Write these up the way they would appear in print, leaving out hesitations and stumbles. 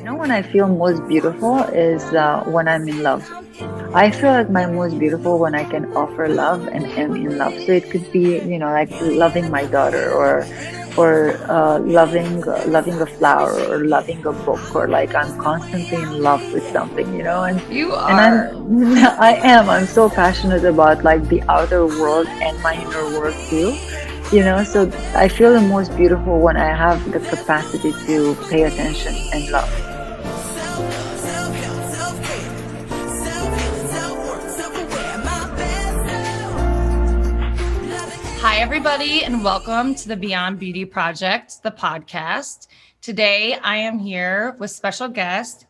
When I feel most beautiful is when I'm in love. I feel like my most beautiful when I can offer love and am in love. So it could be, like loving my daughter or loving a flower or loving a book or like I'm constantly in love with something. You And are. I'm so passionate about like the outer world and my inner world too. So I feel the most beautiful when I have the capacity to pay attention and love. Hi, everybody, and welcome to the Beyond Beauty Project, the podcast. Today, I am here with special guest,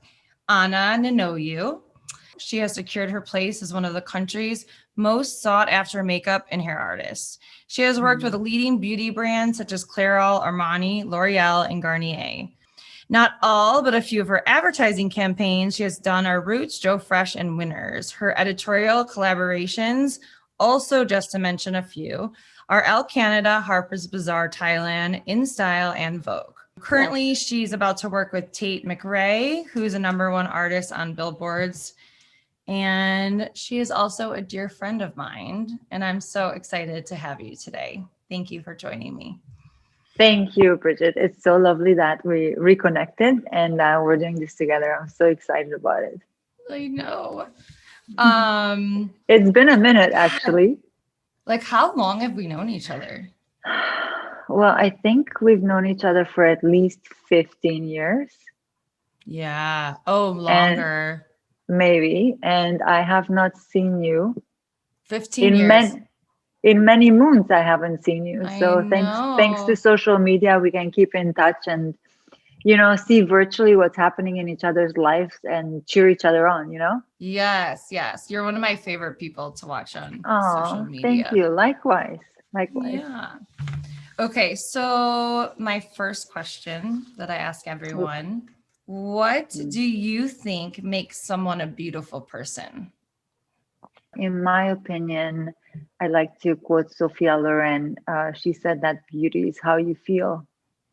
Anna Nenoiu. She has secured her place as one of the country's most sought after makeup and hair artists. She has worked with leading beauty brands such as Clairol, Armani, L'Oreal, and Garnier. Not all, but a few of her advertising campaigns she has done are Roots, Joe Fresh, and Winners. Her editorial collaborations, also just to mention a few, are Elle Canada, Harper's Bazaar Thailand, InStyle, and Vogue. Currently, she's about to work with Tate McRae, who's a #1 artist on billboards. And she is also a dear friend of mine. And I'm so excited to have you today. Thank you for joining me. Thank you, Bridget. It's so lovely that we reconnected and we're doing this together. I'm so excited about it. I know. It's been a minute, actually. Like, how long have we known each other? Well, I think we've known each other for at least 15 years. Yeah. Oh, longer. And maybe. And I have not seen you 15 in years. many moons. I haven't seen you. I So thanks to social media, we can keep in touch and see virtually what's happening in each other's lives and cheer each other on. Yes. You're one of my favorite people to watch on social Oh, media. thank you. Likewise. Yeah. Okay. So my first question that I ask everyone, what do you think makes someone a beautiful person? In my opinion, I like to quote Sophia Loren. She said that beauty is how you feel.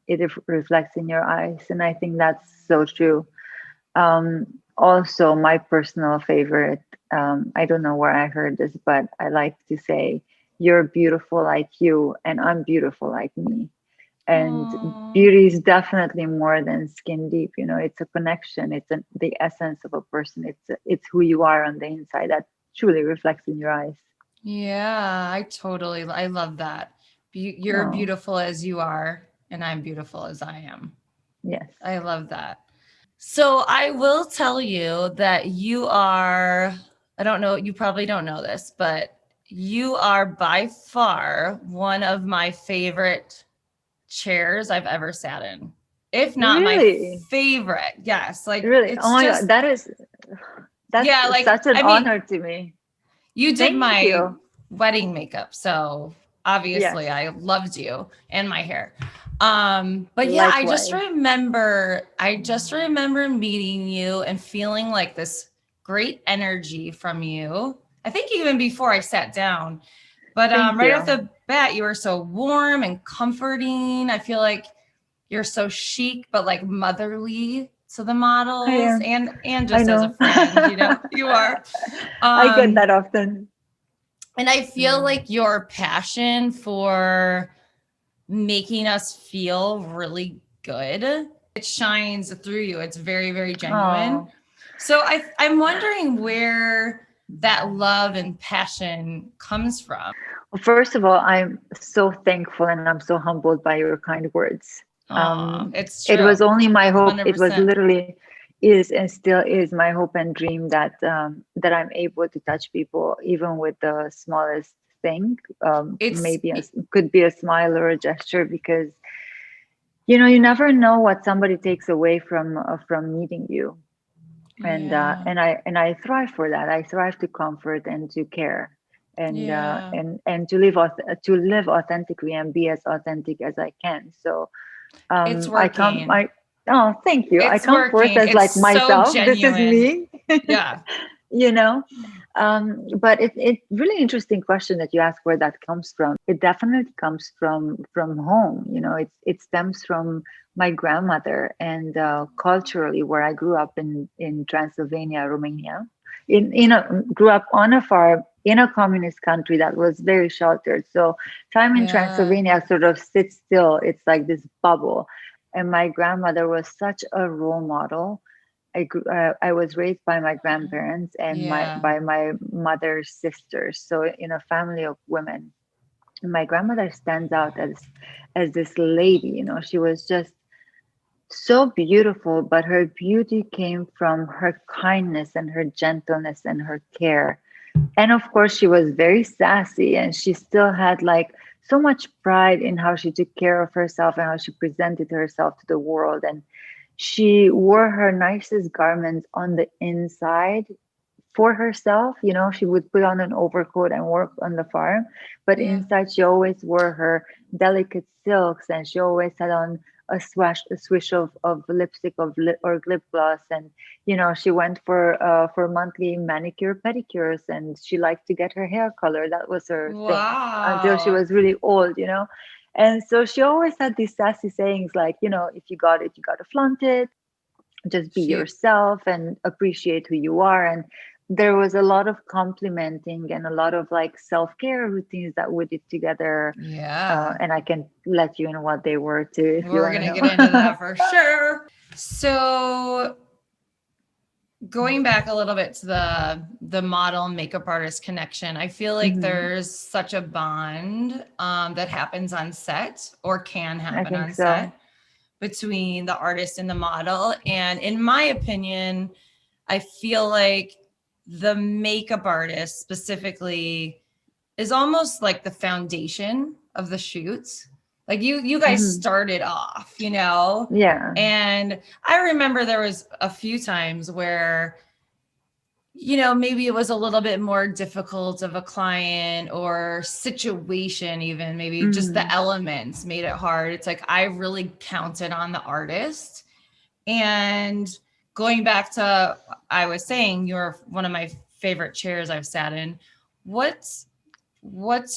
It reflects in your eyes. And I think that's so true. Also, my personal favorite, I don't know where I heard this, but I like to say, you're beautiful like you, and I'm beautiful like me. And Aww. beauty is definitely more than skin deep. It's a connection. It's the essence of a person. It's who you are on the inside that truly reflects in your eyes. Yeah, I love that. You're beautiful as you are, and I'm beautiful as I am. Yes. I love that. So I will tell you that you are, I don't know, you probably don't know this, but you are by far one of my favorite chairs I've ever sat in. If not Really? my favorite. Yes. Like Really? it's Oh my just, God. That's yeah, like, such an I mean, honor to me. you did Thank my you. wedding makeup. So obviously Yes. I loved you and my hair. But yeah, I just Likewise. remember meeting you and feeling like this great energy from you. I think even before I sat down, but Thank right off you. the bat, you were so warm and comforting. I feel like you're so chic, but like motherly to the I models am. and I just as a know. friend, you are. I get Um, that often. and I feel like your passion for making us feel really good, it shines through you. It's very, very genuine. Oh, So I'm wondering where that love and passion comes from. well, first of all, I'm so thankful and I'm so humbled by your kind words. It's It was true. only my hope. It was 100%. literally is and still is my hope and dream that I'm able to touch people even with the smallest thing. It's Maybe could be a smile or a gesture because you never know what somebody takes away from meeting you. yeah. And I thrive for that. I thrive to comfort and to care Yeah. and to live authentically and be as authentic as I can. So It's I come working. I oh thank you. I It's come forth working. as It's like so myself. This is genuine. me. Yeah. you know. But it's really interesting question that you ask where that comes from. It definitely comes from home. It stems from my grandmother, and culturally where I grew up in Transylvania, Romania. Grew up on a farm in a communist country that was very sheltered. So time in Yeah. Transylvania sort of sits still. It's like this bubble. And my grandmother was such a role model. I was raised by my grandparents and Yeah. by my mother's sisters, so in a family of women. And my grandmother stands out as this lady. She was just so beautiful, but her beauty came from her kindness and her gentleness and her care. And of course, she was very sassy, and she still had like so much pride in how she took care of herself and how she presented herself to the world. And she wore her nicest garments on the inside for herself. She would put on an overcoat and work on the farm, but Yeah. inside she always wore her delicate silks, and she always had on a swish of lipstick or lip gloss. And she went for monthly manicure pedicures, and she liked to get her hair colored. That was her thing until she Wow. was really old. And so she always had these sassy sayings like, if you got it, you got to flaunt it, just be She, yourself and appreciate who you are. And there was a lot of complimenting and a lot of like self-care routines that we did together. yeah. And I can let you in what they were too if you We're want to gonna get into know. that for sure. So going back a little bit to the model and makeup artist connection, I feel like Hmm. there's such a bond that happens on set or can I happen think on so. set between the artist and the model. And in my opinion, I feel like the makeup artist specifically is almost like the foundation of the shoots. Like you guys Hmm. started off, you know? Yeah. And I remember there was a few times where, you know, maybe it was a little bit more difficult of a client or situation, even maybe just the Hmm. elements made it hard. It's like I really counted on the artist. And going back to, I was saying, you're one of my favorite chairs I've sat in. What's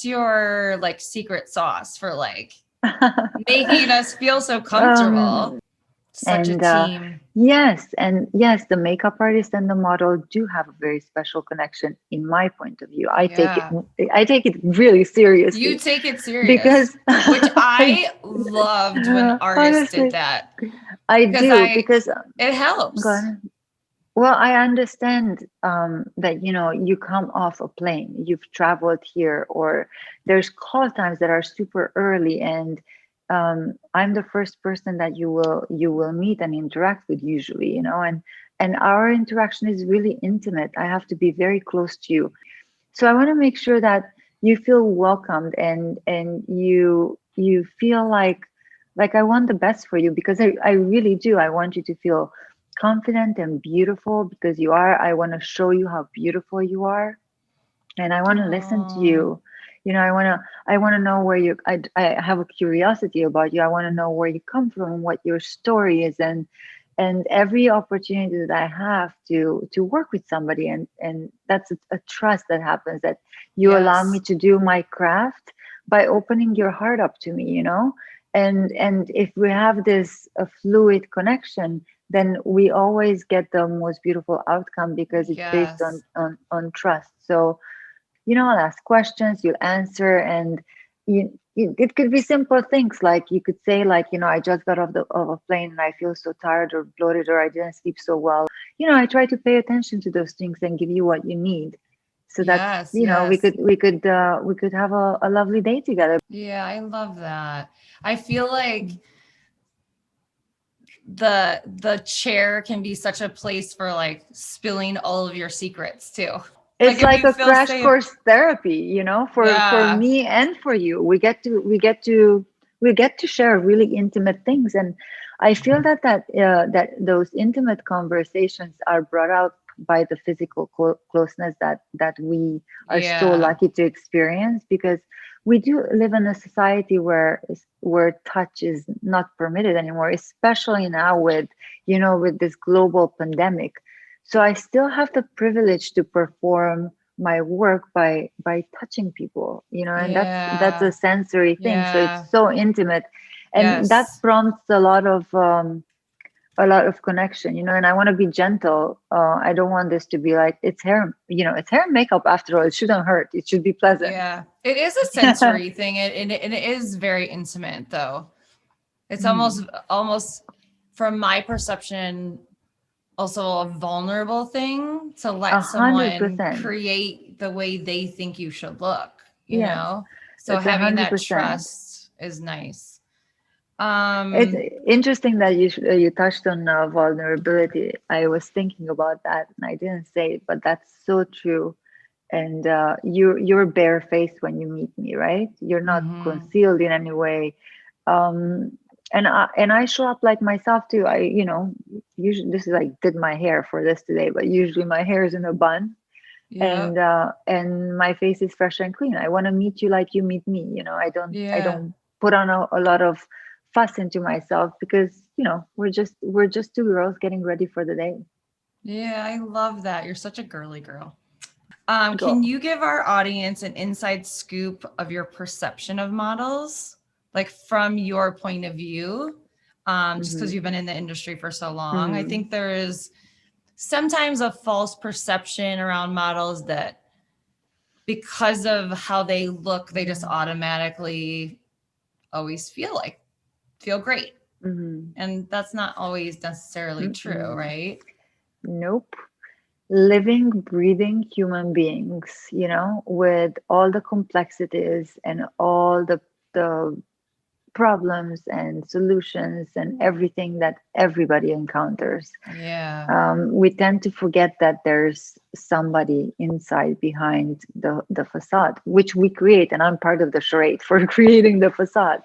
your like secret sauce for like making us feel so um comfortable? Such a And team. yes, the makeup artist and the model do have a very special connection in my point of view. Yeah. I take it really You seriously take it serious, because which I I loved when artists did honestly that I because do I because it go helps. on. Well, I understand that you come off a plane, you've traveled here, or there's call times that are super early, and I'm the first person that you will meet and interact with usually, and our interaction is really intimate. I have to be very close to you, so I want to make sure that you feel welcomed, and you feel like I want the best for you, because I really do. I want you to feel confident and beautiful because you are. I want to show you how beautiful you are, and I want to listen to Oh, you. I want to know where I have a curiosity about you. I want to know where you come from, what your story is, and every opportunity that I have to work with somebody, and that's a trust that happens, that you allow me yes. to do my craft by opening your heart up to me. And if we have this a fluid connection, then we always get the most beautiful outcome because it's based on Yes. on trust. So I'll ask questions, you'll answer, and it could be simple things like you could say, like, I just got off a plane and I feel so tired or bloated, or I didn't sleep so well. I try to pay attention to those things and give you what you need, so that Yes. we Yes. could have a lovely day together. Yeah, I love that. I feel like the chair can be such a place for like spilling all of your secrets too. Like It's if like you a feel crash safe. course therapy, for Yeah. me and for you. We get to share really intimate things, and I feel that those intimate conversations are brought out by the physical closeness that we are so Yeah. lucky to experience, because we do live in a society where touch is not permitted anymore, especially now with this global pandemic. So I still have the privilege to perform my work by touching people, and that's a Yeah. sensory thing. So it's Yeah. so intimate, and that Yes. prompts a lot of connection, and I want to be gentle. I don't want this to be like it's hair, it's hair and makeup after all. It shouldn't hurt. It should be pleasant. Yeah. It is a sensory thing. And it is very intimate though. It's Mhm. almost from my perception, also a vulnerable thing to A let hundred someone percent. create the way they think you should look, you Yes, know? So that's a having hundred that percent. trust is nice. It's Um, interesting that you touched on vulnerability. I was thinking about that, and I didn't say it, but that's so true. And you're barefaced when you meet me, right? You're not mhm. concealed in any way. Um, and I show up like myself too. Usually this is like did my hair for this today, but usually my hair is in a bun, Yeah. and my face is fresh and clean. I want to meet you like you meet me. I Yeah. don't put on a lot of fuss into myself because we're just two girls getting ready for the day. Yeah, I love that. You're such a girly girl. Can Go. you give our audience an inside scoop of your perception of models, like from your point of view? Just because Mm-hmm. you've been in the industry for so long, I Mm-hmm. think there is sometimes a false perception around models that because of how they look, they just automatically always feel great. Mm-hmm. And that's not always necessarily true, Mm-mm. right? Nope. Living, breathing human beings, with all the complexities and all the problems and solutions and everything that everybody encounters. Yeah. We tend to forget that there's somebody inside behind the facade, which we create, and I'm part of the charade for creating the facade,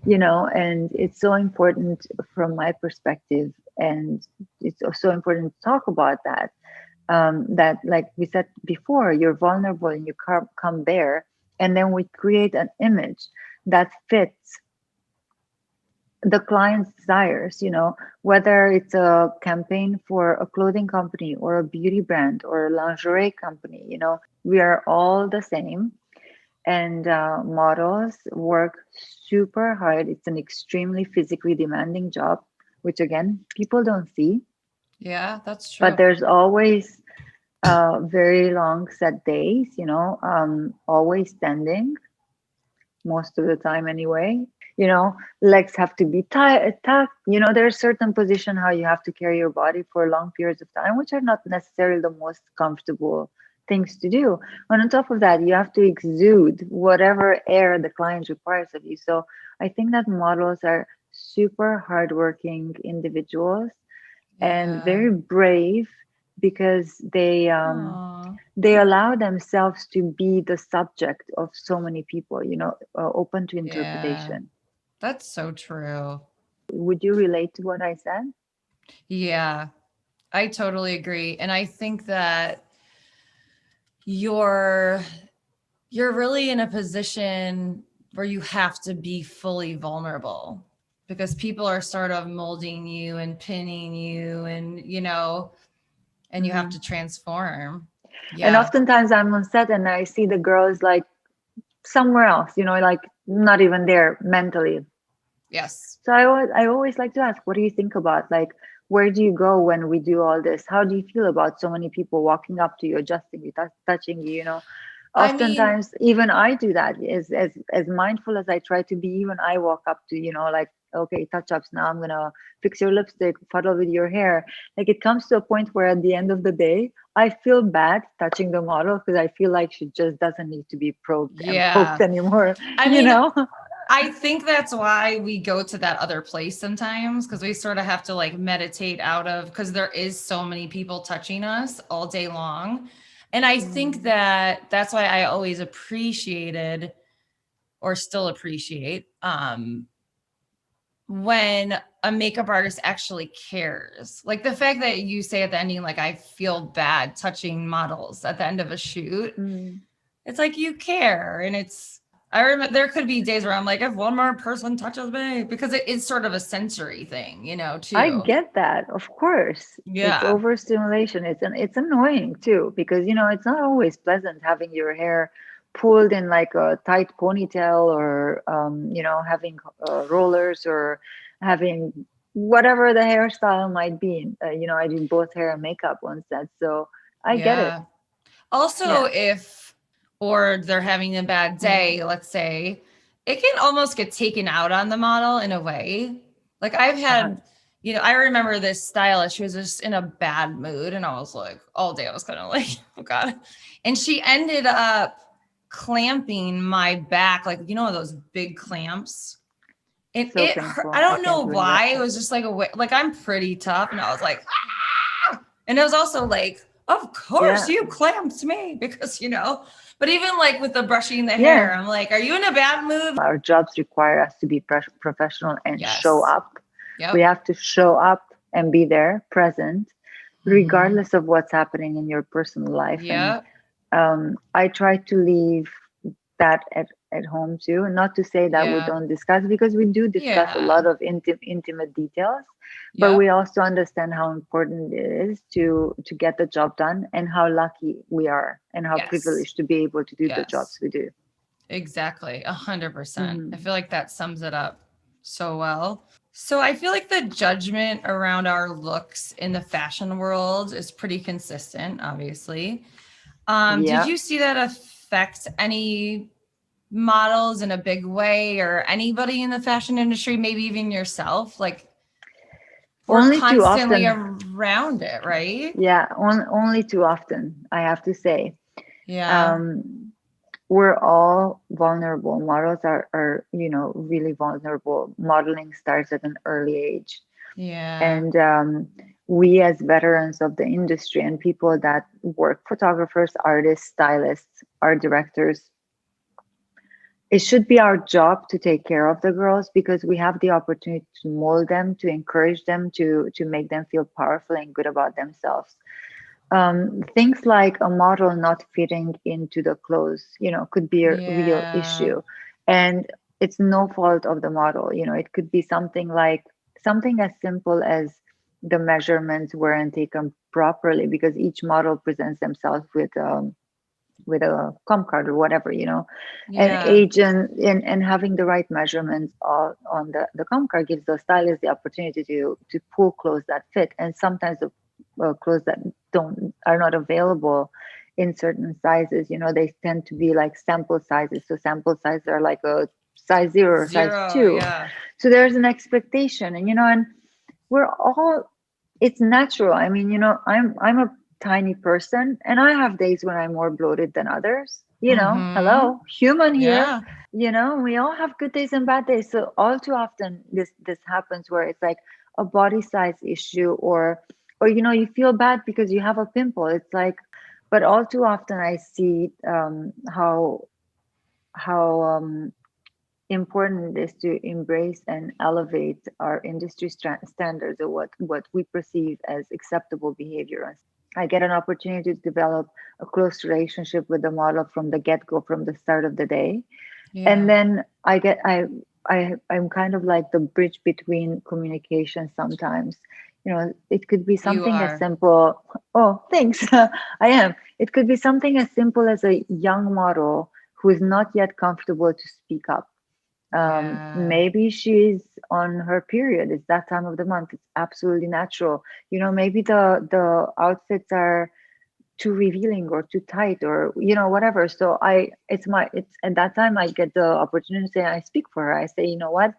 and it's so important from my perspective, and it's so important to talk about that. That, like we said before, you're vulnerable and you come bare, and then we create an image that fits the client's desires, whether it's a campaign for a clothing company or a beauty brand or a lingerie company, we are all the same. And models work super hard. It's an extremely physically demanding job, which again, people don't see, Yeah, that's but true. there's always very long set days, always standing most of the time anyway. Legs have to be tucked. There's certain position how you have to carry your body for long periods of time, which are not necessarily the most comfortable things to do. And on top of that, you have to exude whatever air the client requires of you. So I think that models are super hardworking individuals and Yeah. very brave because Aw. they allow themselves to be the subject of so many people, open to Yeah. interpretation. That's so true. Would you relate to what I said? Yeah, I totally agree. And I think that you're you're really in a position where you have to be fully vulnerable because people are sort of molding you and pinning you and you have Hmm. to transform. And Yeah. oftentimes I'm on set and I see the girls like somewhere else, like not even there mentally. Yes. So I always like to ask, what do you think about, like, where do you go when we do all this? How do you feel about so many people walking up to you, adjusting you, touching you? I mean, Oftentimes even I do that. As mindful as I try to be, even I walk up to, like, okay, touch ups, now I'm gonna fix your lipstick, fuddle with your hair. Like, it comes to a point where at the end of the day I feel bad touching the model because I feel like she just doesn't need to be probed and poked yeah. anymore. I you mean, know I think that's why we go to that other place sometimes because we sort of have to like meditate out of because there is so many people touching us all day long. And I think Mm, that that's why I always appreciated or still appreciate when a makeup artist actually cares. Like the fact that you say at the ending, like, I feel bad touching models at the end of a shoot. mm. It's like you care and it's I remember there could be days where I'm like, if one more person touches me, because it is sort of a sensory thing, I too. get that, of course. It's Yeah. overstimulation. It's annoying too because it's not always pleasant having your hair pulled in like a tight ponytail or having rollers or having whatever the hairstyle might be. I did both hair and makeup on set, so I get it. Yeah. Also, Yeah. or they're having a bad day, let's say, it can almost get taken out on the model in a way. Like I've Uh-huh. had, I remember this stylist, she was just in a bad mood. And I was like, all day I was kind of like, oh God. And she ended up clamping my back, like, those big clamps. And So it hurt. I painful. I don't know can't do why. It that. was just like like I'm pretty tough. And I was like, and it was also like, of course Yeah. you clamped me because, but even like with the brushing the Yeah. hair, I'm like, are you in a bad mood? Our jobs require us to be professional and show Yes. up. We Yep. have to show up and be there, present, Mm-hmm. regardless of what's happening in your personal life. And Yep. I try to leave that at home too. Not to say that we Yeah. don't discuss, because we do discuss a Yeah. lot of intimate details, but we Yep. also understand how important it is to get the job done and how lucky we are and how Yes. privileged to be able to do the jobs Yes. we do. Exactly. 100%. I Hmm. feel like that sums it up so well. So I feel like the judgment around our looks in the fashion world is pretty consistent, obviously. Did Yeah. you see that affect any models in a big way or anybody in the fashion industry, maybe even yourself? Like we're Only too constantly often. around it, right? Yeah, only too often, I have to say. Yeah. Um, we're all vulnerable. Models are really vulnerable. Modeling starts at an early age. Yeah. And we, as veterans of the industry and people that work, photographers, artists, stylists, art directors, it should be our job to take care of the girls because we have the opportunity to mold them, to encourage them, to make them feel powerful and good about themselves. Things like a model not fitting into the clothes, could be a real Yeah. issue. And it's no fault of the model. It could be something as simple as the measurements weren't taken properly because each model presents themselves with a com card or whatever, and Yeah. age and having the right measurements on the com card gives the stylist the opportunity to pull clothes that fit. And sometimes the clothes that don't are not available in certain sizes, they tend to be like sample sizes. So sample sizes are like a size 0 or size Zero. 2. Yeah. So there's an expectation, and we're all it's natural. I mean, I'm a tiny person and I have days when I'm more bloated than others. Mm-hmm. Hello, human here. Yeah. We all have good days and bad days. So all too often this happens where it's like a body size issue, or you feel bad because you have a pimple. It's like, but all too often I see how important it is to embrace and elevate our industry standards, or what we perceive as acceptable behavior. I get an opportunity to develop a close relationship with the model from the get-go, from the start of the day. And Yeah. then I'm kind of like the bridge between communication sometimes. It could be You something as are. simple. Oh, thanks. I am. It could be something as simple as a young model who is not yet comfortable to speak up. Yeah. Maybe she's on her period. It's that time of the month. It's absolutely natural. Maybe the outfits are too revealing or too tight, or whatever. So it's at that time I get the opportunity to say, I speak for her. I say, you know what,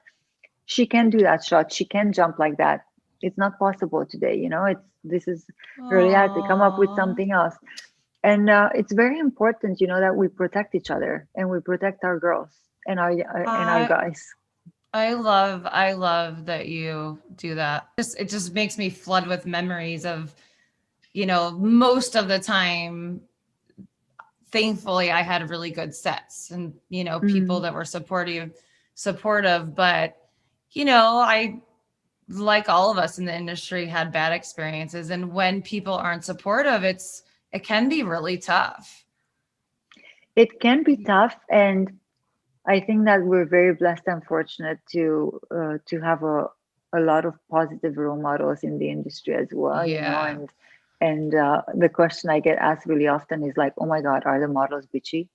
she can do that shot, she can jump like that. It's not possible today. This is her reality. Come up with Oh, something else. And it's very important, that we protect each other and we protect our girls and our I guys. I love that you do that. It just makes me flood with memories of, most of the time, thankfully I had really good sets and, people Mm. that were supportive, but I, like all of us in the industry, had bad experiences, and when people aren't supportive, it can be really tough. It can be tough, and I think that we're very blessed and fortunate to have a lot of positive role models in the industry as well, you know, Yeah. and the question I get asked really often is like, oh my God, are the models bitchy?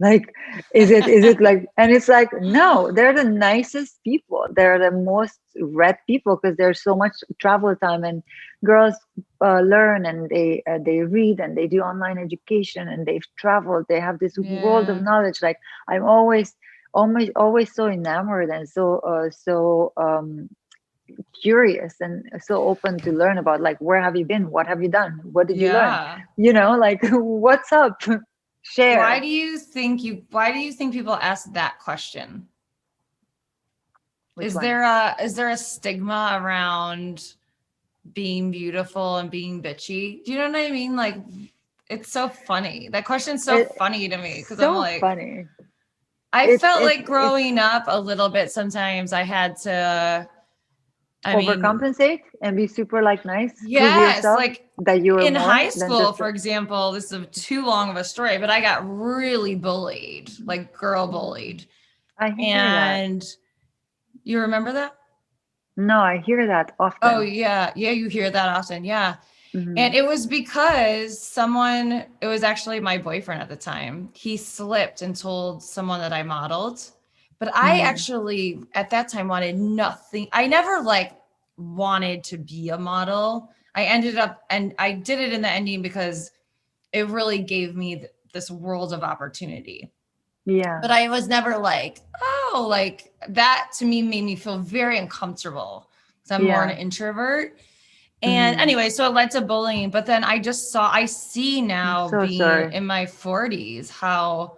Like, is it like, and it's like, no, they're the nicest people. They're the most read people because there's so much travel time, and girls learn, and they read, and they do online education, and they've traveled. They have this world of Yeah. knowledge. Like, I'm always so enamored and so curious and so open to learn about, like, where have you been? What have you done? What did you learn? Yeah. You know, like, what's up? Why Share. do you think people ask that question? Which one? Is there a stigma around being beautiful and being bitchy? Do you know what I mean? Like, it's so funny. That question's so It, funny to me because I'm so like, funny. I felt like It's growing up a little bit sometimes I had to, I mean, overcompensate and be super like nice, prove yes, yourself like that you are in more high than school, just for example, this is too long of a story, but I got really bullied, like girl bullied. I hear that. And you remember that? No, I hear that Oh, often. yeah. Yeah, you hear that often. Yeah. Hmm. And it was because it was actually my boyfriend at the time. He slipped and told someone that I modeled. But I Hmm. actually, at that time, wanted nothing. I never like wanted to be a model. I ended up, and I did it in the ending because it really gave me this world of opportunity. Yeah. But I was never like, oh, like that to me made me feel very uncomfortable because I'm more an Yeah. introvert. And Hmm. anyway, so it led to bullying. But then I see I'm now so being sorry. in my 40s how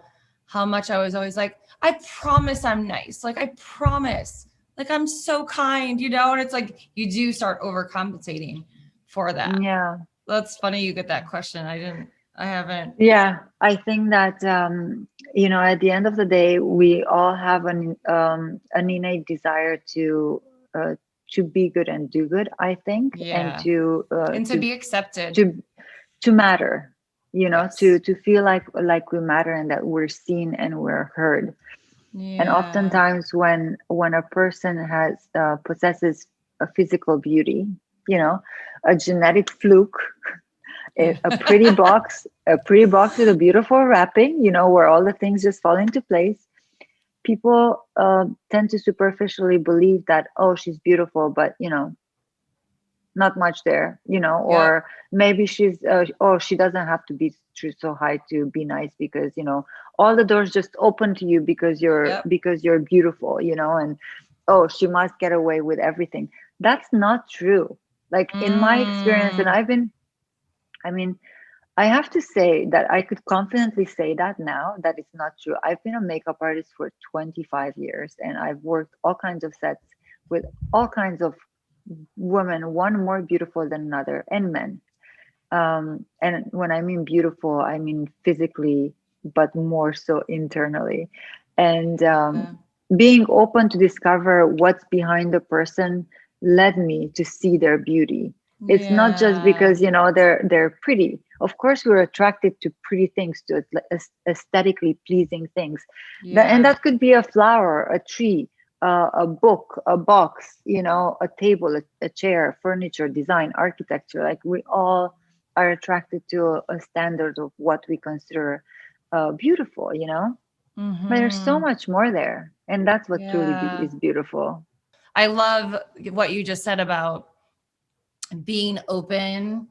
much I was always like, I promise I'm nice. Like I promise. Like I'm so kind, you know? And it's like you do start overcompensating for that. Yeah. That's funny you get that question. I haven't. Yeah. I think that at the end of the day, we all have an innate desire uh, to be good and do good, I think, and Yeah. to And to be accepted. to to matter, Yes. to feel like we matter and that we're seen and we're heard. And Yeah. oftentimes when a person has possesses a physical beauty, you know a genetic fluke, Yeah. a pretty box with a beautiful wrapping, where all the things just fall into place, people tend to superficially believe that, oh, she's beautiful, but not much there, Yep. or maybe she doesn't have to be so high to be nice, because all the doors just open to you because you're Yep. because you're beautiful, and oh, she must get away with everything. That's not true. Like, in my experience, and Mm. I mean, I have to say that I could confidently say that now, that it's not true. I've been a makeup artist for 25 years, and I've worked all kinds of sets with all kinds of women, one more beautiful than another, and men. And when I mean beautiful, I mean physically, but more so internally. And Yeah. being open to discover what's behind the person led me to see their beauty. It's not just Yeah. because they're pretty. Of course, we're attracted to pretty things, to aesthetically pleasing things. And Yeah. that could be a flower, a tree, a book, a box, a table, a chair, furniture, design, architecture. Like, we all are attracted to a standard of what we consider beautiful, but there's so Mm-hmm. much more there, and that's what truly Yeah. is beautiful. I love what you just said about being open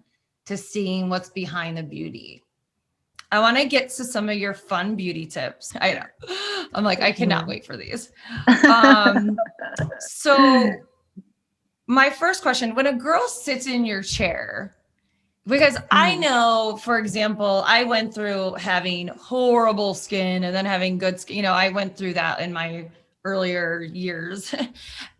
to seeing what's behind the beauty. I want to get to some of your fun beauty tips. I know. I'm like, I cannot Mhm. wait for these. Um, so my first question, when a girl sits in your chair, because I Mhm. know, for example, I went through having horrible skin and then having good skin. I went through that in my earlier years.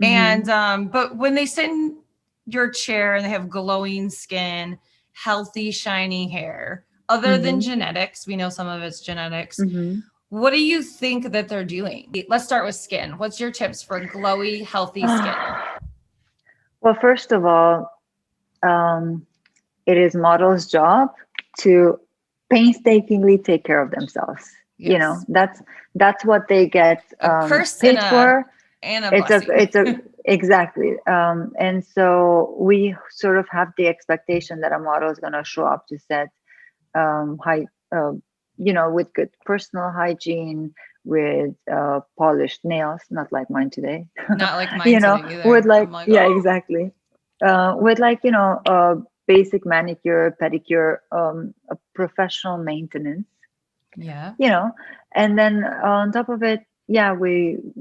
And Mhm. but when they sit in your chair and they have glowing skin, healthy, shiny hair, other than Mhm. genetics, we know some of it's genetics. Mhm. What do you think that they're doing? Let's start with skin. What's your tips for glowy, healthy skin? Well, first of all, um, it is model's job to painstakingly take care of themselves. Yes. That's what they get A curse paid for. and a It's blessing. a exactly. And so we sort of have the expectation that a model is going to show up to set high, with good personal hygiene, with polished nails, not like mine today, Not like mine today with either. like, I'm like, yeah, oh, exactly. With like, basic manicure, pedicure, a professional maintenance, yeah. you know, and then on top of it, yeah,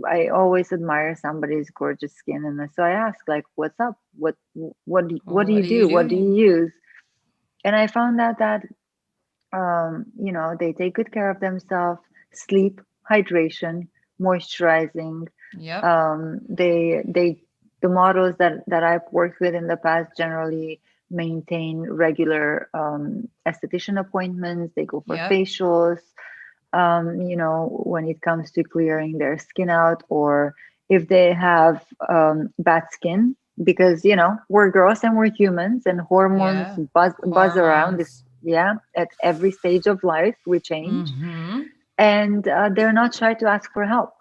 I always admire somebody's gorgeous skin. And so I ask, like, what's up? What do What you are you do? What do you doing? use? And I found out that they take good care of themselves, sleep, hydration, moisturizing. Yep. They the models that I've worked with in the past generally maintain regular esthetician appointments. They go for Yep. facials. When it comes to clearing their skin out, or if they have bad skin, because we're girls and we're humans, and hormones Yeah. buzz around this. Hormones. Yeah, at every stage of life we change, Mm-hmm. and they're not shy to ask for help.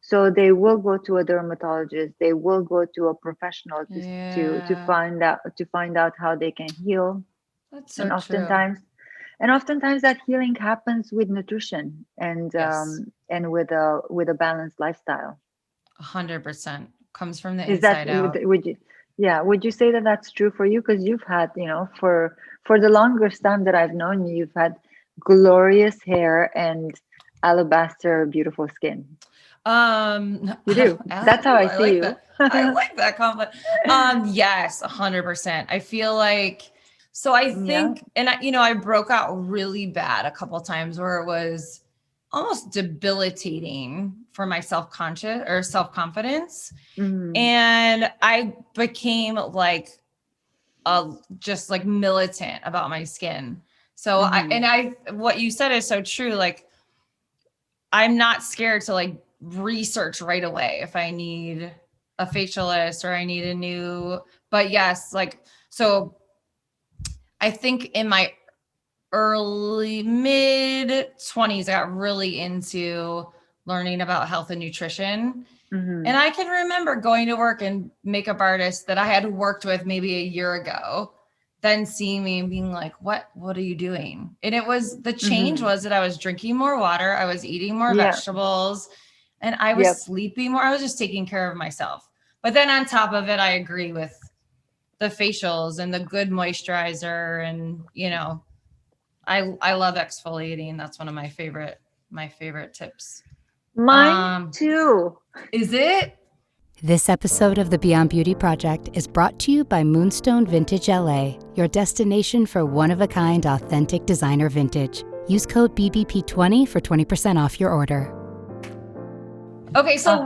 So they will go to a dermatologist. They will go to a professional to Yeah. find out how they can heal. That's and so true. oftentimes and oftentimes that healing happens with nutrition Yes. and with a balanced lifestyle. 100% comes from the Is that inside out. would you Yeah, would you say that that's true for you? Because you've had, for the longest time that I've known you, you've had glorious hair and alabaster beautiful skin. You do. That's how Ooh, I I see like you. that. I like that compliment. Yes, 100%. I feel like, so I Yeah. think, and I broke out really bad a couple of times where it was almost debilitating for my self-conscious or self-confidence. Hmm. And I became like just like militant about my skin. So Hmm. what you said is so true. Like, I'm not scared to like research right away if I need a facialist or I need a new, but yes, like, so I think in my early mid 20s, I got really into learning about health and nutrition. And Hmm. I can remember going to work and makeup artists that I had worked with maybe a year ago, then seeing me and being like, what are you doing? And it was, the change Hmm. was that I was drinking more water, I was eating more Yeah. vegetables, and I was Yep. sleeping more. I was just taking care of myself. But then on top of it, I agree with the facials and the good moisturizer. And, I love exfoliating. That's one of my favorite tips. Mine Um, too. is it? This episode of the Beyond Beauty Project is brought to you by Moonstone Vintage LA, your destination for one-of-a-kind authentic designer vintage. Use code BBP20 for 20% off your order. Okay, so Uh-huh.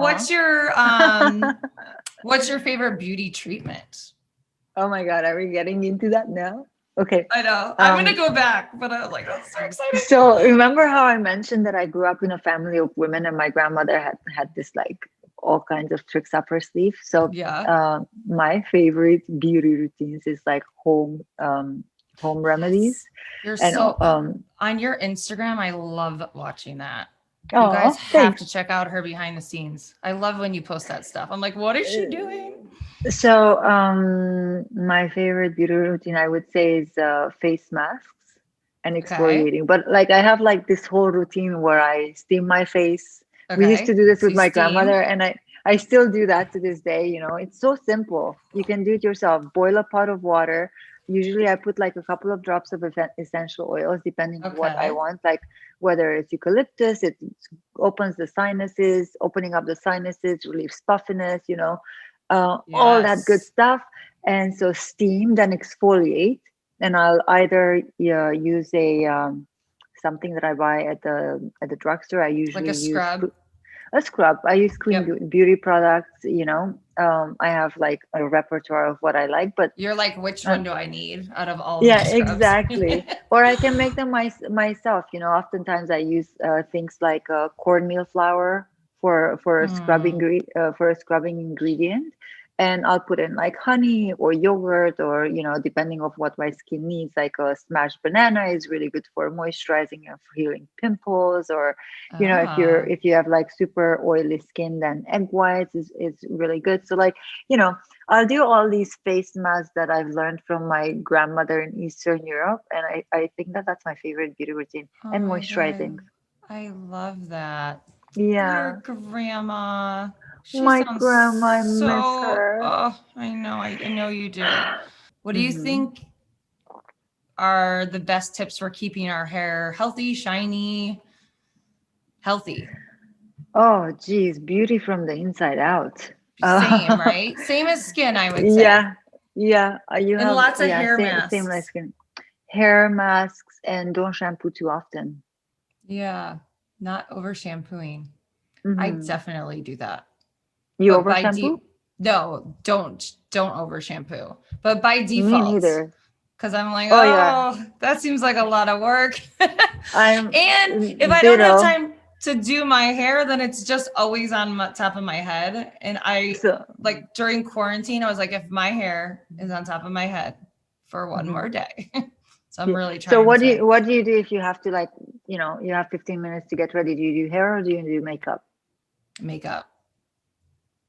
what's your favorite beauty treatment? Oh my God, are we getting into that now? Okay. I know. I'm gonna Um, go back, but I was like, that's so exciting. so remember how I mentioned that I grew up in a family of women, and my grandmother had this, like, all kinds of tricks up her sleeve. So Yeah. my favorite beauty routines is like home remedies. Yes. You're And so on your Instagram, I love watching that. You guys oh, have thanks. to check out her behind the scenes. I love when you post that stuff. I'm like, what is she doing? So my favorite beauty routine, I would say, is face masks and Okay. exfoliating. But like I have like this whole routine where I steam my face. We used to Okay. do this So with you my steam. grandmother, and I still do that to this day. It's so simple. You can do it yourself. Boil a pot of water. Usually I put like a couple of drops of essential oils depending on what I Okay. want, like whether it's eucalyptus, it opens the sinuses, opening up the sinuses, relieves puffiness, all that good Yes. stuff. And so steam, then exfoliate. And I'll either, yeah, use a something that I buy at the drugstore. I Like usually a use scrub. a scrub. I use clean Yep. beauty products. I have like a repertoire of what I like, but You're like, which uh, one do I need out of all of yeah, the scrubs? exactly. Or I can make them myself. Oftentimes I use things like cornmeal flour for a scrubbing Hmm. ingredient, and I'll put in like honey or yogurt, or depending of what my skin needs, like a smashed banana is really good for moisturizing and for healing pimples, or Ah, if you have like super oily skin, then egg whites is really good. So like, you know I'll do all these face masks that I've learned from my grandmother in Eastern Europe, and I think that that's my favorite beauty routine, oh and my moisturizing. God. I love that. Your Yeah, grandma. She my sounds grandma, I miss so, her. oh, I know. I know you do. What do you Hmm. think are the best tips for keeping our hair healthy, shiny, healthy? Oh, geez, beauty from the inside out. Same, Uh, right? Same as skin, I would say. yeah, yeah. You And have, lots of yeah, hair same like masks. skin. Hair masks, and don't shampoo too often. Yeah, not over shampooing. I Hmm. definitely do that. You But over by shampoo? no, don't over shampoo. But by Me default, neither. because I'm like, Oh yeah, oh, that seems like a lot of work. I'm And if I don't have ditto. time to do my hair, then it's just always on top of my head. And I So, like during quarantine, I was like, if my hair is on top of my head for one mhm. more day. So I'm Yeah. really So trying to what do you do if you have to, like, you have 15 minutes to get ready? Do you do hair or do you do makeup? make up.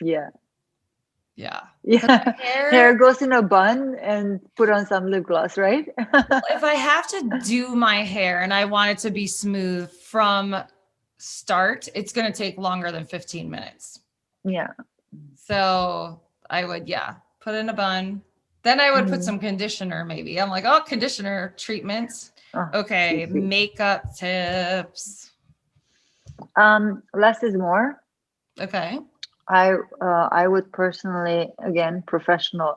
Yeah. Yeah. Because Yeah. my Hair hair, goes in a bun and put on some lip gloss, right? if I have to do my hair and I want it to be smooth from start, it's going to take longer than 15 minutes. Yeah. So I would, yeah, put in a bun. Then I would put Hmm. some conditioner maybe. I'm like, oh, conditioner treatments. Oh, Okay, sweet, sweet. makeup tips. Less is more. Okay. I would personally, again, professional.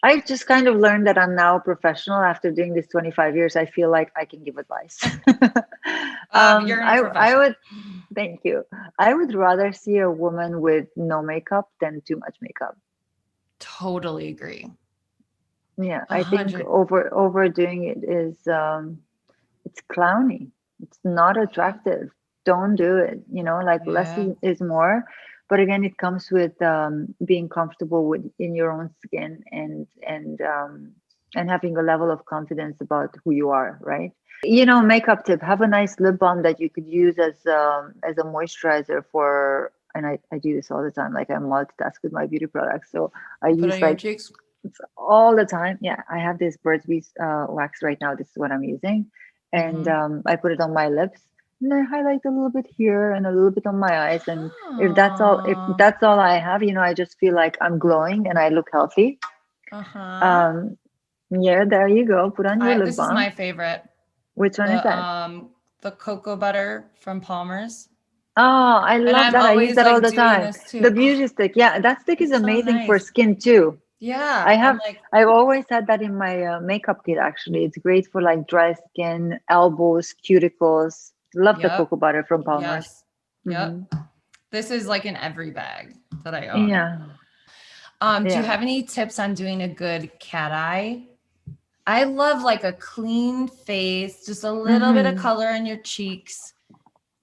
I just kind of learned that I'm now a professional after doing this 25 years. I feel like I can give advice. You're in a I professional. would, thank you. I would rather see a woman with no makeup than too much makeup. Totally agree. Yeah, A I think hundred. overdoing it is it's clowny. It's not attractive. Don't do it. Like less Yeah. is more. But again, it comes with being comfortable with in your own skin, and having a level of confidence about who you are, right? Makeup tip: have a nice lip balm that you could use as a moisturizer for. And I do this all the time. Like I multitask with my beauty products, so I Put on use your like cheeks. all the time. Yeah, I have this Burt's Bees wax right now. This is what I'm using, and Mm-hmm. I put it on my lips, and I highlight a little bit here and a little bit on my eyes. And if Oh. that's all I have, I just feel like I'm glowing and I look healthy. Uh-huh. Um, yeah, there you go. Put on your I lip this is my balm. favorite. Which one is The that? the cocoa butter from Palmer's. Oh, I And love I'm that. I use always that all like the doing time. this too. The beauty stick. Yeah, that stick is It's so amazing for nice. skin too. I Yeah. I'm have, like, I've always had that in my makeup kit actually. It's great for like dry skin, elbows, cuticles. Love the yep. cocoa butter from Palmer's. Yes. Yep. Hmm. This is like in every bag that I own. Yeah, Do you yeah. have any tips on doing a good cat eye? I love like a clean face, just a little bit of Hmm. color in your cheeks,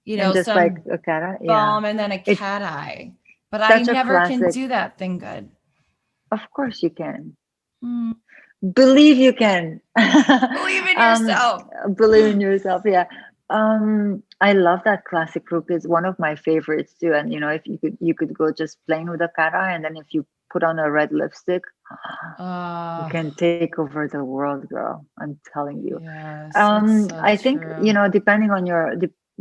And just like some a cara, yeah. balm and then a It's cat eye. But I such a never can classic. do that thing good. Of course you can. Hmm. Believe you can. Believe in um, yourself. believe in yourself. Yeah. I love that classic look. It's one of my favorites too. And if you could go just plain with a cara, and then if you put on a red lipstick, you Uh, can take over the world, girl. I'm telling you. yes, it's so I think true. depending on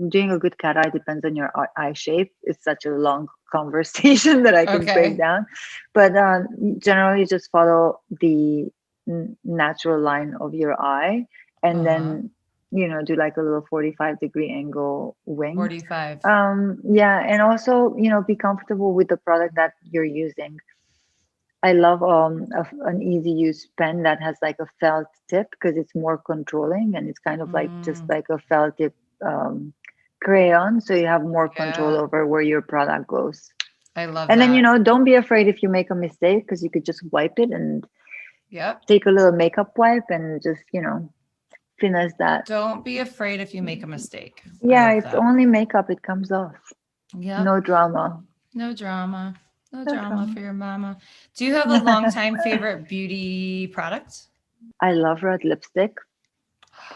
doing a good cat eye depends on your eye shape. It's such a long conversation that I can break Okay. down, but generally just follow the natural line of your eye, and Uh-huh. then do like a little 45-degree angle wing. 45. Yeah, and also be comfortable with the product that you're using. I love an easy use pen that has like a felt tip because it's more controlling, and it's kind of like just Mm, like a felt tip um, crayon, so you have more control yeah, over where your product goes. I love And then that. don't be afraid if you make a mistake, because you could just wipe it and Yep. take a little makeup wipe and just finesse that. Don't be afraid if you make a mistake. I Yeah, love it's that. only makeup; it comes off. Yep. No drama. No drama. No No drama drama. for your mama. Do you have a longtime favorite beauty product? I love red lipstick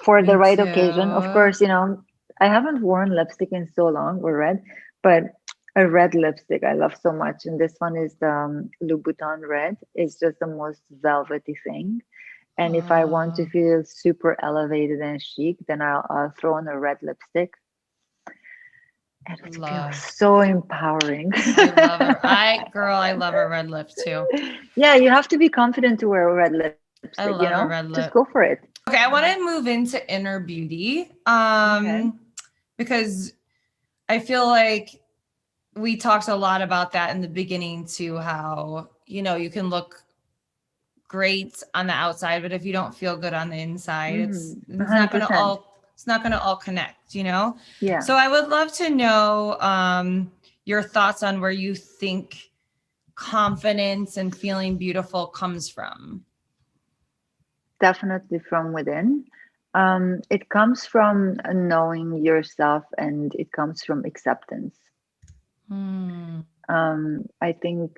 for the Me right occasion. Of too. course, I haven't worn lipstick in so long, or red, but a red lipstick I love so much. And this one is the Louboutin red. It's just the most velvety thing. And if I want to Oh, feel super elevated and chic, then I'll throw on a red lipstick, and it feels love. so empowering. I love it. I love a red lip too. Yeah, you have to be confident to wear a red lipstick, I love a red Just go lip. for it. Okay, I want to move into inner beauty. Okay. Because I feel like we talked a lot about that in the beginning too, how, you can look great on the outside, but if you don't feel good on the inside, it's Mm-hmm. it's not gonna 100%. all it's not gonna all connect. Yeah, So I would love to know your thoughts on where you think confidence and feeling beautiful comes from. definitely from within. It comes from knowing yourself, and it comes from acceptance. Hmm. I think,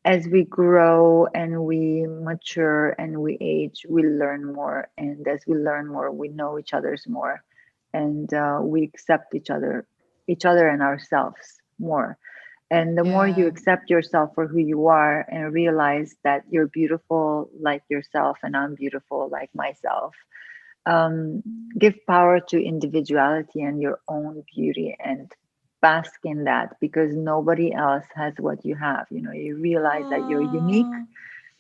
as we grow and we mature and we age, we learn more. And as we learn more, we know each other's more, and we accept each other and ourselves more. And the more you Yeah. accept yourself for who you are and realize that you're beautiful like yourself and I'm beautiful like myself, um, give power to individuality and your own beauty, and bask in that, because nobody else has what you have. You realize that you're unique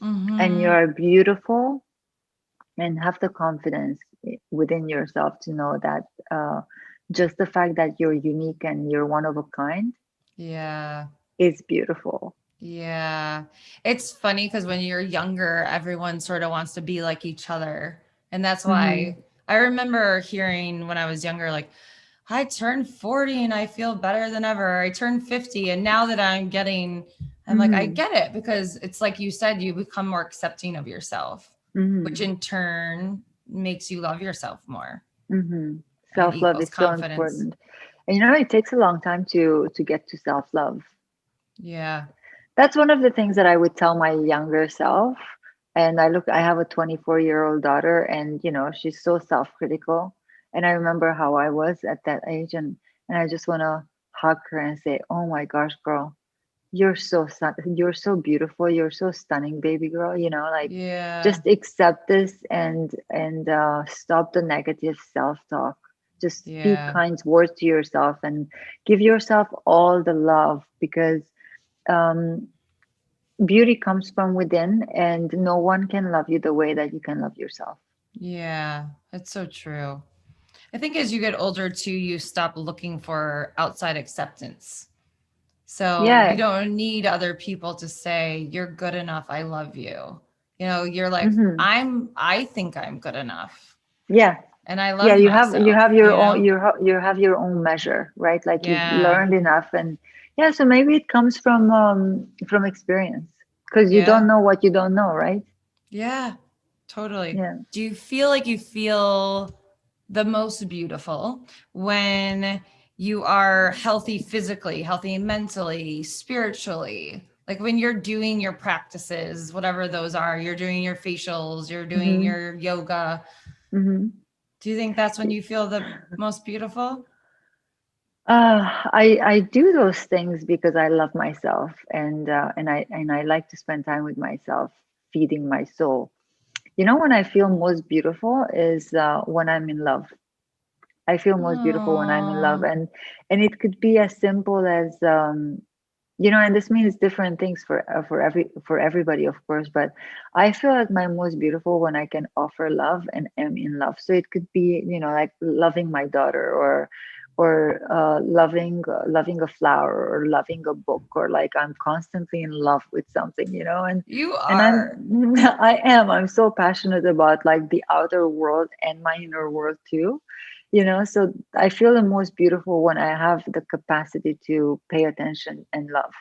Oh. and Mm-hmm. you're beautiful, and have the confidence within yourself to know that just the fact that you're unique and you're one of a kind Yeah. is beautiful. Yeah. It's funny because when you're younger, everyone sort of wants to be like each other. And that's Hmm. why I remember hearing when I was younger, like, I turned 40 and I feel better than ever. I turned 50. And now that I'm like, I Hmm. get it, because it's like you said, you become more accepting of yourself, which Hmm. in turn makes you love yourself more Hmm. and Self-love equals is so confidence. important. And it takes a long time to get to self-love. Yeah. That's one of the things that I would tell my younger self. And I have a 24-year-old daughter, and she's so self-critical. And I remember how I was at that age, and I just want to hug her and say, "Oh my gosh, girl, you're so beautiful. You're so stunning, baby girl. Like, Yeah. just accept this, and stop the negative self-talk. Just speak Yeah. kind words to yourself and give yourself all the love, because um, beauty comes from within, and no one can love you the way that you can love yourself." Yeah. It's so true. I think as you get older too, you stop looking for outside acceptance. So you Yeah. don't need other people to say, you're good enough, I love you. You're like, Hmm. I think I'm good enough Yeah. and I Yeah, love you myself, have your own, you have your own measure, right? Like, you've Yeah. learned enough. And yeah, so maybe it comes from experience, because you don't Yeah. know what you don't know, right? Yeah. Totally. Yeah. Do you feel like you feel the most beautiful when you are healthy physically, healthy mentally, spiritually? Like when you're doing your practices, whatever those are, you're doing your facials, you're doing Hmm. your yoga. Hmm. Do you think that's when you feel the most beautiful? I do those things because I love myself, and I like to spend time with myself, feeding my soul. When I feel most beautiful is when I'm in love. I feel most beautiful when I'm in love, Oh, and it could be as simple as and this means different things for everybody, of course. But I feel at my most beautiful when I can offer love and am in love. So it could be, like loving my daughter, or loving a flower, or loving a book, or like I'm constantly in love with something, you and are. I'm so passionate about like the outer world and my inner world too. So I feel the most beautiful when I have the capacity to pay attention and love.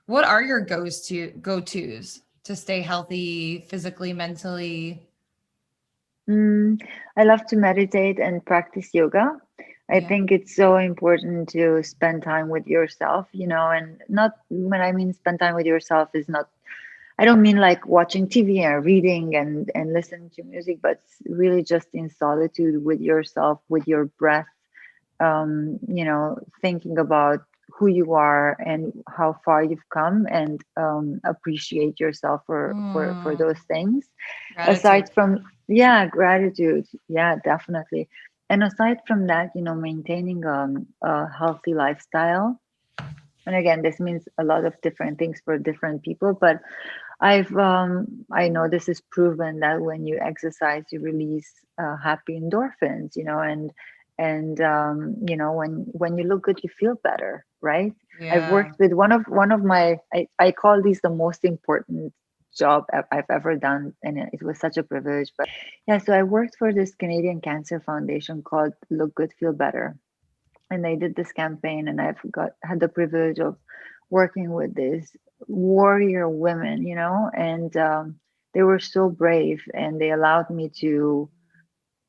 What are your go-tos to stay healthy physically, mentally? Mm, I love to meditate and practice yoga. I Yeah. think it's so important to spend time with yourself, and not when I mean spend time with yourself is not, I don't mean like watching TV and reading and listening to music, but really just in solitude with yourself, with your breath, thinking about who you are and how far you've come, and appreciate yourself for those things. Gratitude. Aside from, yeah, gratitude, yeah, definitely. And aside from that, maintaining a healthy lifestyle. And again, this means a lot of different things for different people, but I know this is proven that when you exercise, you release happy endorphins, and when you look good, you feel better, right? I've Yeah. worked with one of my, I call these the most important job I've ever done, and it was such a privilege. But yeah, so I worked for this Canadian Cancer Foundation called Look Good, Feel Better, and they did this campaign, and had the privilege of working with these warrior women, and they were so brave, and they allowed me to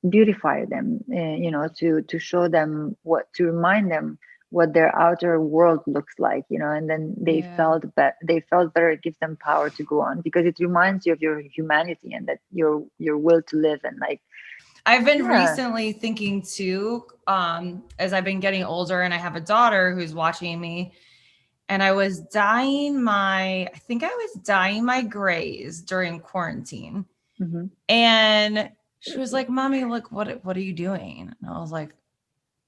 beautify them, to show them, to remind them what their outer world looks like, and then Yeah. they felt better. It gives them power to go on, because it reminds you of your humanity, and that your will to live, and like, I've been yeah. recently thinking too, as I've been getting older and I have a daughter who's watching me, and I think I was dyeing my grays during quarantine. Hmm. And she was like, "Mommy, look, what are you doing?" And I was like,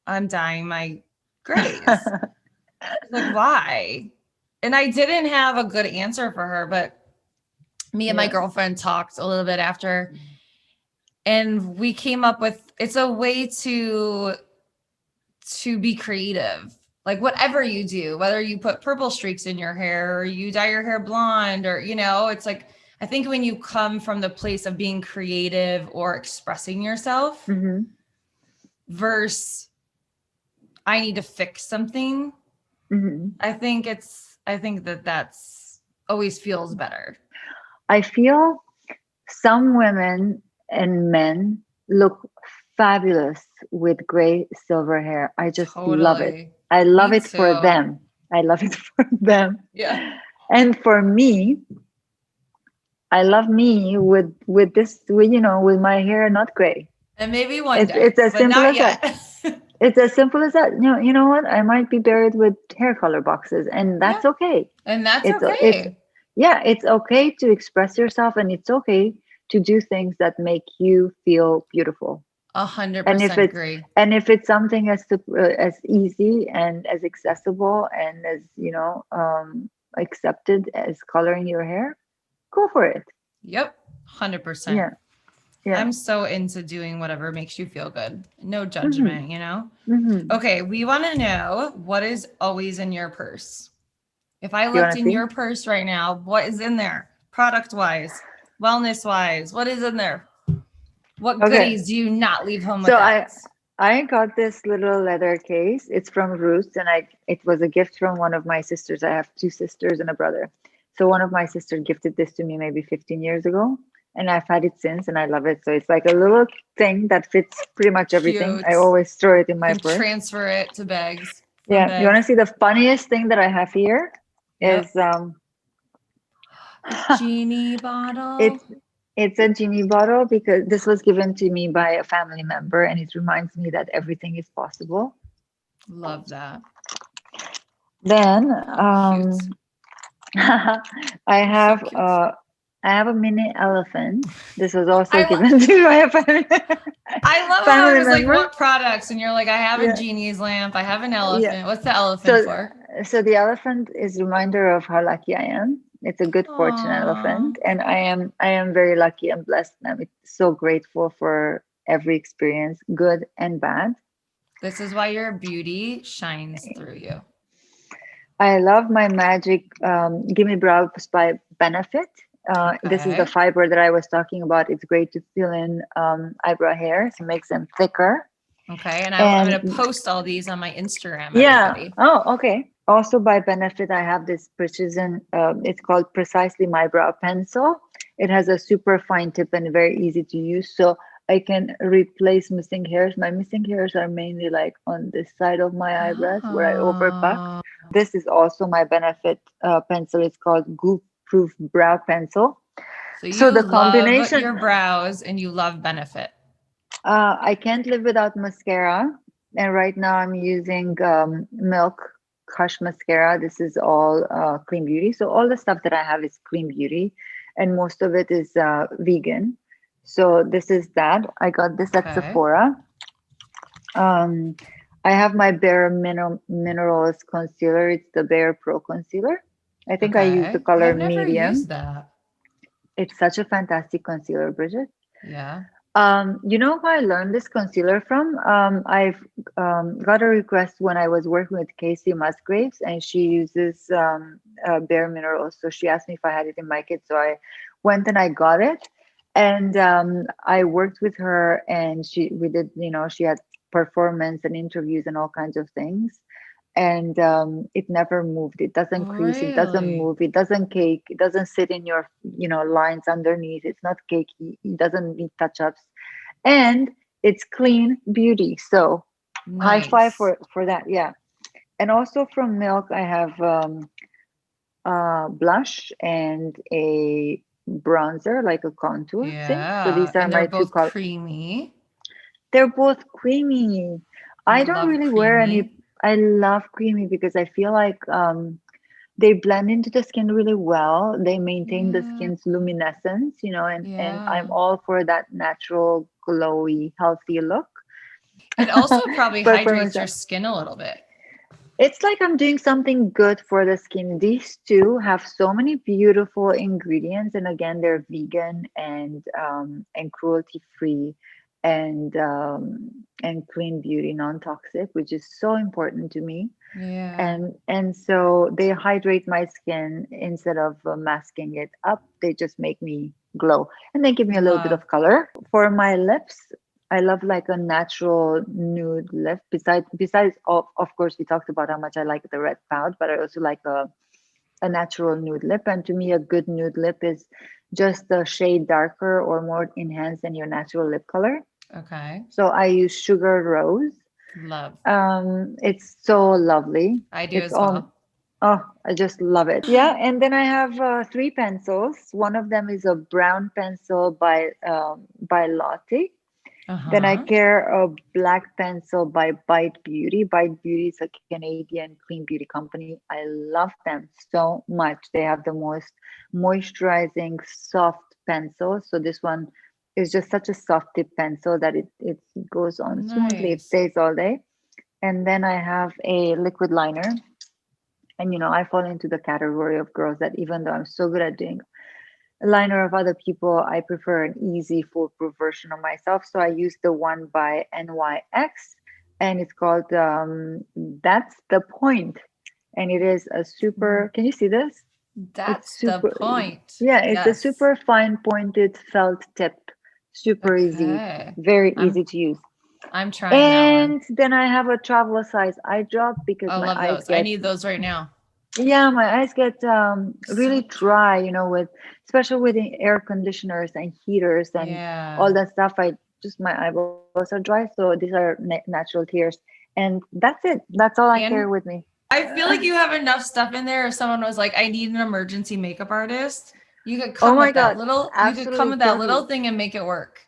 "I'm dyeing my grays." She's like, "Why?" And I didn't have a good answer for her, but me and my Yeah. girlfriend talked a little bit after, and we came up with, it's a way to be creative. Like whatever you do, whether you put purple streaks in your hair or you dye your hair blonde, or it's like, I think when you come from the place of being creative or expressing yourself Hmm. versus I need to fix something, Hmm. I think that that's always feels better. I feel some women and men look fabulous with gray silver hair. I just love it. Totally. I love Me it for too. them. I love it for them. Yeah. And for me, I love me with this, with my hair not gray. And maybe one day, It's as but simple not as that. yet. It's as simple as that. You know what? I might be buried with hair color boxes, and Yeah. that's okay. And that's It's okay. yeah, it's okay to express yourself, and it's okay to do things that make you feel beautiful. A hundred And if percent it's agree. and if it's something as easy and as accessible and as accepted as coloring your hair, go for it. Yep. 100%. Yeah, yeah. I'm so into doing whatever makes you feel good. No Hmm. judgment. Hmm. Okay, we want to know what is always in your purse. If I Do you looked want to in see? your purse right now, what is in there? Product wise, wellness wise, what is in there? What Okay, goodies do you not leave home so without? I got this little leather case. It's from Roots, and it was a gift from one of my sisters. I have two sisters and a brother. So one of my sisters gifted this to me maybe 15 years ago, and I've had it since, and I love it. So it's like a little thing that fits pretty much everything. I Cute. always throw it in my Can purse. transfer it to bags from Yeah, you want to bags. see the funniest thing that I have here Yep. is A genie bottle. it's it's a genie bottle, because this was given to me by a family member, and it reminds me that everything is possible. Love that. Then Oh, cute. I So have cute. I have a mini elephant. This was also I given to by a I love how I family was like, member. what products? And you're like, I have a Yeah, genie's lamp. I have an yeah. elephant. What's the elephant So for? so the elephant is a reminder of how lucky I am. It's a good fortune Aw. elephant, and I am very lucky and blessed. And I'm so grateful for every experience, good and bad. This is why your beauty shines through you. I love my magic Gimme Brows by Benefit. This is the Okay. fiber that I was talking about. It's great to fill in eyebrow hairs, it makes them thicker. Okay. And I'm going to And post all these on my Instagram, yeah, everybody. oh, okay. Also by Benefit, I have this precision. It's called Precisely My Brow Pencil. It has a super fine tip and very easy to use. So I can replace missing hairs. My missing hairs are mainly like on this side of my eyebrows where I overbuck. Oh, This is also my benefit pencil. It's called Goop Proof Brow Pencil. so So you the love combination, your brows and you love Benefit. I can't live without mascara. And right now I'm using Milk Hush Mascara. This is all clean beauty. So all the stuff that I have is clean beauty, and most of it is vegan. So this is that. I got this at Okay. Sephora. Um, I have my Bare Minerals concealer. It's the Bare Pro concealer. I think I use the Okay. color I've never medium. used that. It's such a fantastic concealer, Bridget. Yeah. You know who I learned this concealer from? I've got a request when I was working with Casey Musgraves, and she uses Bare Minerals. So she asked me if I had it in my kit. So I went and I got it, and I worked with her, and we did, she had performance and interviews and all kinds of things, and it never moved. It doesn't crease, it doesn't Really? move, it doesn't cake, it doesn't sit in your lines underneath. It's not cakey, it doesn't need touch-ups, and it's clean beauty. So high five Nice. for that. Yeah. And also from Milk I have blush and a bronzer, like a contour thing. So Yeah. these are And they're my two both colors. creamy. They're both creamy. You I don't love really wear any. creamy. I love creamy because I feel like they blend into the skin really well. They maintain the Yeah. skin's luminescence, and I'm Yeah. all for that natural, glowy, healthy look. It also probably But for hydrates your myself, skin a little bit. it's like I'm doing something good for the skin. These two have so many beautiful ingredients, and again, they're vegan and cruelty free, and clean beauty, non-toxic, which is so important to me. Yeah. And so they hydrate my skin instead of masking it up. They just make me glow, and they give me a little bit Love. of color. For my lips, I love like a natural nude lip. Besides of course we talked about how much I like the red pout, but I also like a natural nude lip. And to me, a good nude lip is just a shade darker or more enhanced than your natural lip color. Okay. So I use Sugar Rose. Love. It's so lovely. I do It's as all well. Oh, I just love it. Yeah, and then I have three pencils. One of them is a brown pencil by Lotte. Then I Uh-huh. care a black pencil by Bite Beauty. Bite Beauty is a Canadian clean beauty company. I love them so much. They have the most moisturizing, soft pencil. So this one is just such a soft tip pencil that it goes on smoothly. It Nice. stays all day. And then I have a liquid liner. And I fall into the category of girls that even though I'm so good at doing a liner of other people, I prefer an easy, foolproof version of myself. So I use the one by NYX, and it's called That's the Point. And it is a Mm, super, can you see this? It's that's the super, point. yeah, it's a Yes. super fine pointed felt tip. Super easy, Okay. very I'm easy to use. I'm trying that one. And then I have a travel size eye drop because I my love eyes those. I get need those right now. yeah, my eyes get really So dry, with especially with the air conditioners and heaters and all yeah. that stuff. My eyeballs are dry, so these are natural tears, and that's it. That's all I carry And with me. I feel like you have enough stuff in there. If someone was like, I need an emergency makeup artist, Oh my God, you could come absolutely, with that feel little free. thing and make it work.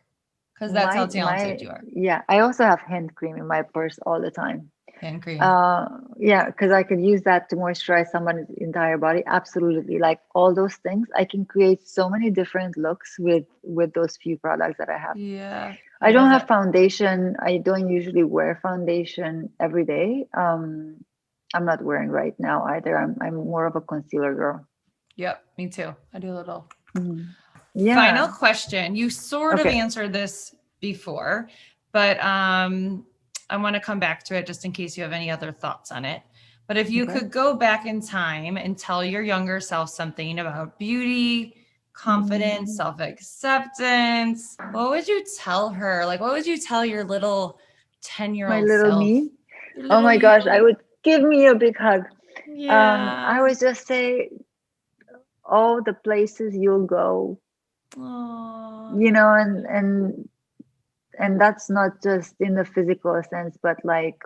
Because that's how talented My you are. Yeah, I also have hand cream in my purse all the time. Hand cream. Yeah, because I could use that to moisturize someone's entire body. Absolutely, like all those things, I can create so many different looks with those few products that I have. Yeah. I I don't love have it. foundation. I don't usually wear foundation every day. I'm not wearing right now either. I'm more of a concealer girl. Yep. Me too. I do a little. Mhm. Final Yeah. question. You sort of Okay. answered this before, but I want to come back to it just in case you have any other thoughts on it. But if you Okay. could go back in time and tell your younger self something about beauty, confidence, Mm, self acceptance, what would you tell her? Like, what would you tell your little 10-year my old little self? me. Your Oh little my gosh, I you. would give me a big hug. I Yeah. would just say all the places you'll go, Aww. and And that's not just in the physical sense, but like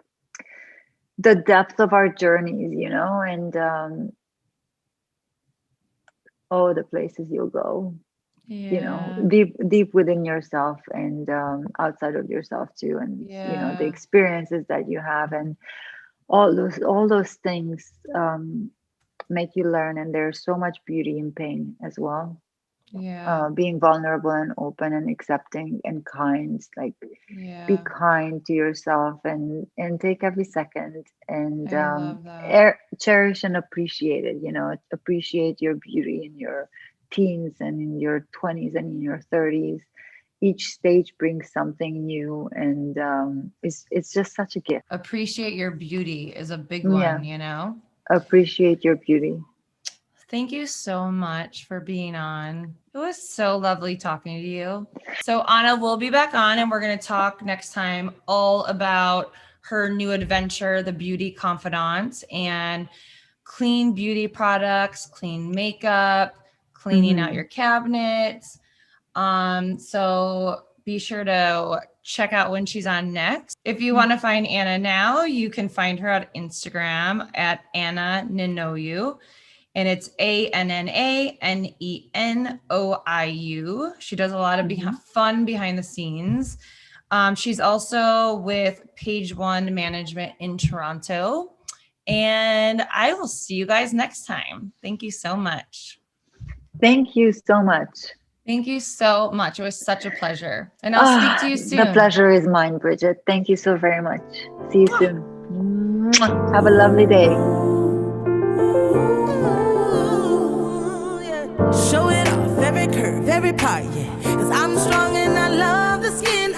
the depth of our journeys, and oh, the places you'll go, Yeah. deep within yourself and outside of yourself too, and the Yeah. experiences that you have, and all those things make you learn. And there's so much beauty in pain as well. Yeah. Being vulnerable and open and accepting and kind, like be Yeah. kind to yourself, and take every second, and I love that. cherish and appreciate it. Appreciate your beauty in your teens and in your 20s and in your 30s. Each stage brings something new, and it's just such a gift. Appreciate your beauty is a big Yeah, one, you know? appreciate your beauty. Thank you so much for being on. It was so lovely talking to you. So, Anna will be back on, and we're going to talk next time all about her new adventure, the Beauty Confidant, and clean beauty products, clean makeup, cleaning out your cabinets. So be sure to check out when she's on next. If you want to find Anna now, you can find her on Instagram at Anna Nenoiu. And it's ANNANENOIU. She does a lot of fun behind the scenes. She's also with Page One Management in Toronto. And I will see you guys next time. Thank you so much. Thank you so much. Thank you so much. It was such a pleasure. And I'll speak to you soon. The pleasure is mine, Bridgett. Thank you so very much. See you soon. Have a lovely day. Show it off, every curve, every part, yeah. 'Cause I'm strong and I love the skin.